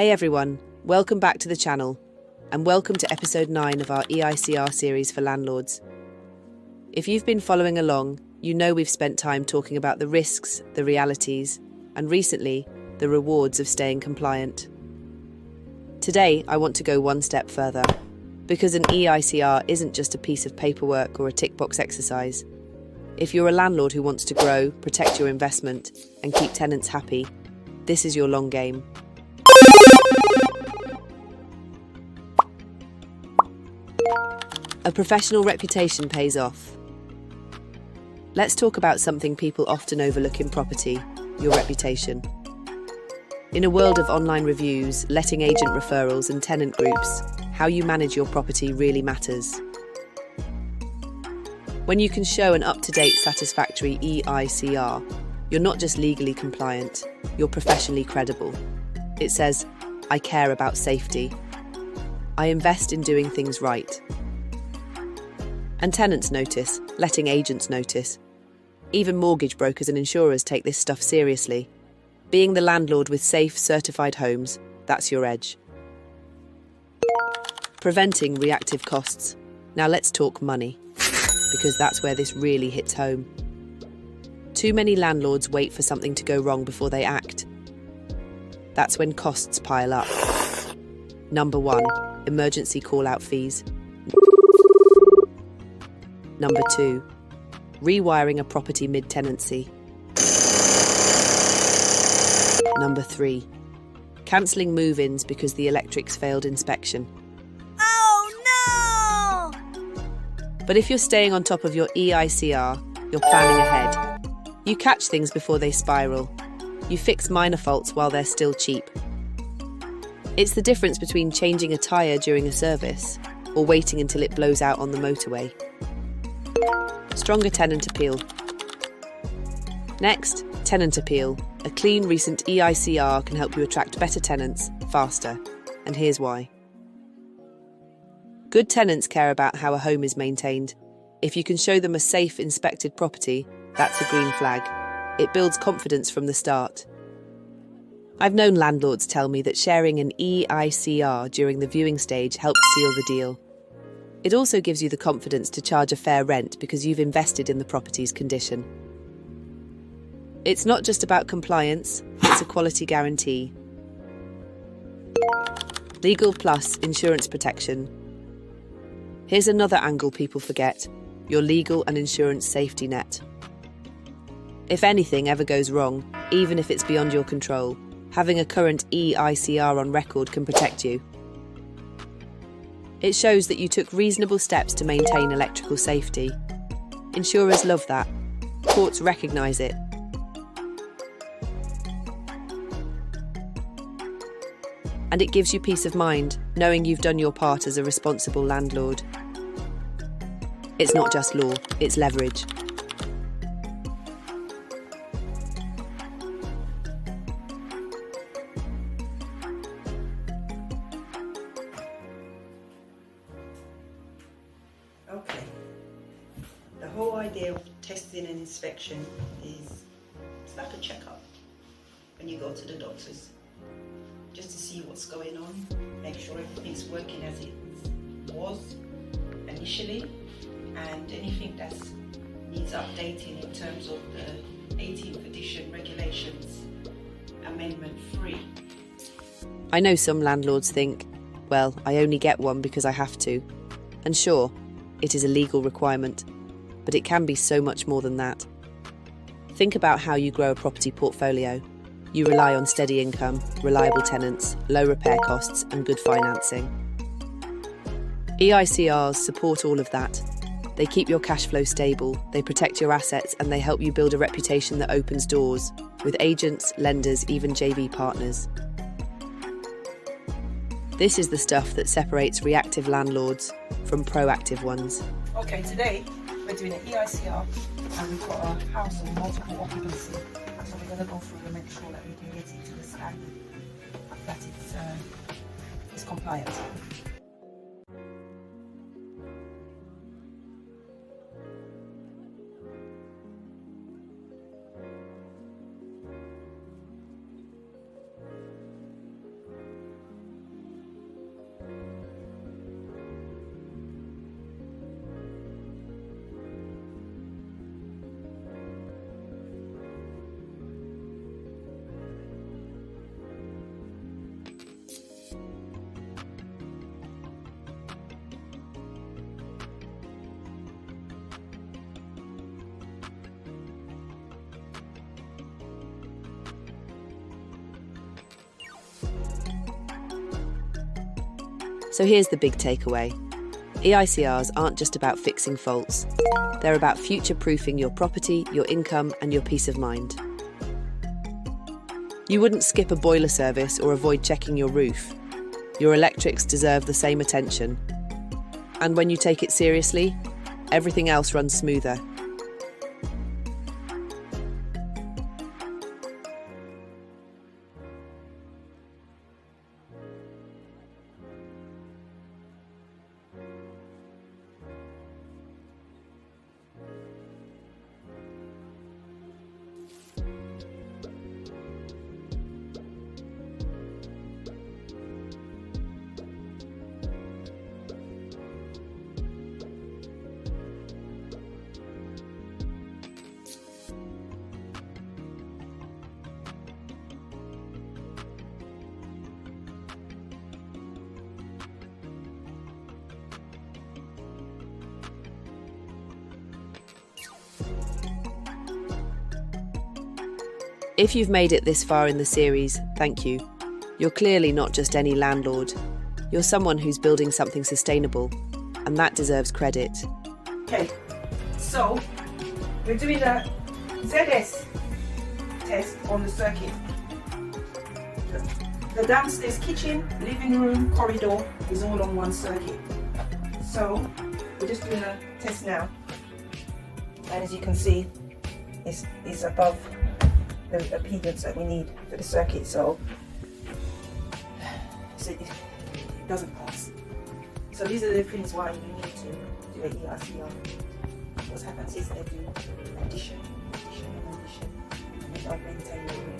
Hey everyone, welcome back to the channel, and welcome to episode 9 of our EICR series for landlords. If you've been following along, you know we've spent time talking about the risks, the realities, and recently, the rewards of staying compliant. Today, I want to go one step further, because an EICR isn't just a piece of paperwork or a tick box exercise. If you're a landlord who wants to grow, protect your investment, and keep tenants happy, this is your long game. A professional reputation pays off. Let's talk about something people often overlook in property, your reputation. In a world of online reviews, letting agent referrals and tenant groups, how you manage your property really matters. When you can show an up-to-date, satisfactory EICR, you're not just legally compliant, you're professionally credible. It says, I care about safety. I invest in doing things right. And tenants notice, letting agents notice. Even mortgage brokers and insurers take this stuff seriously. Being the landlord with safe, certified homes, that's your edge. Preventing reactive costs. Now let's talk money, because that's where this really hits home. Too many landlords wait for something to go wrong before they act. That's when costs pile up. Number 1, emergency call-out fees. Number 2, rewiring a property mid-tenancy. Number 3, cancelling move-ins because the electrics failed inspection. Oh no! But if you're staying on top of your EICR, you're planning ahead. You catch things before they spiral. You fix minor faults while they're still cheap. It's the difference between changing a tyre during a service or waiting until it blows out on the motorway. Stronger tenant appeal. Next, tenant appeal. A clean, recent EICR can help you attract better tenants faster. And here's why. Good tenants care about how a home is maintained. If you can show them a safe, inspected property, that's a green flag. It builds confidence from the start. I've known landlords tell me that sharing an EICR during the viewing stage helps seal the deal. It also gives you the confidence to charge a fair rent because you've invested in the property's condition. It's not just about compliance, it's a quality guarantee. Legal plus insurance protection. Here's another angle people forget, your legal and insurance safety net. If anything ever goes wrong, even if it's beyond your control, having a current EICR on record can protect you. It shows that you took reasonable steps to maintain electrical safety. Insurers love that. Courts recognise it. And it gives you peace of mind, knowing you've done your part as a responsible landlord. It's not just law, it's leverage. Okay. The whole idea of testing and inspection is it's like a checkup when you go to the doctors. Just to see what's going on, make sure everything's working as it was initially, and anything that needs updating in terms of the 18th edition regulations, Amendment 3. I know some landlords think, well, I only get one because I have to. And sure, it is a legal requirement, but it can be so much more than that. Think about how you grow a property portfolio. You rely on steady income, reliable tenants, low repair costs, and good financing. EICRs support all of that. They keep your cash flow stable, they protect your assets, and they help you build a reputation that opens doors with agents, lenders, even JV partners. This is the stuff that separates reactive landlords from proactive ones. Okay, today we're doing an EICR and we've got a house of multiple occupancy. So we're going to go through and make sure that we can get it to the standard, that it's compliant. So here's the big takeaway. EICRs aren't just about fixing faults. They're about future-proofing your property, your income, and your peace of mind. You wouldn't skip a boiler service or avoid checking your roof. Your electrics deserve the same attention. And when you take it seriously, everything else runs smoother. If you've made it this far in the series, thank you. You're clearly not just any landlord. You're someone who's building something sustainable, and that deserves credit. Okay, so we're doing a ZS test on the circuit. The downstairs kitchen, living room, corridor is all on one circuit. So we're just doing a test now. And as you can see, it's above the impedance that we need for the circuit, so it doesn't pass. So these are the things why you need to do an EICR. What happens is they do addition, and they don't maintain the room.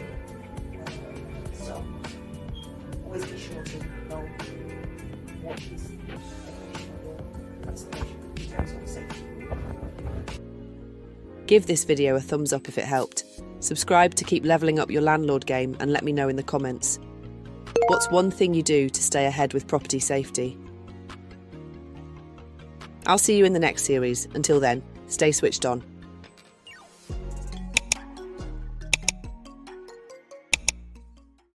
So always be sure to know what is the definition of your installation in terms of safety. Give this video a thumbs up if it helped. Subscribe to keep leveling up your landlord game and let me know in the comments. What's one thing you do to stay ahead with property safety? I'll see you in the next series. Until then, stay switched on.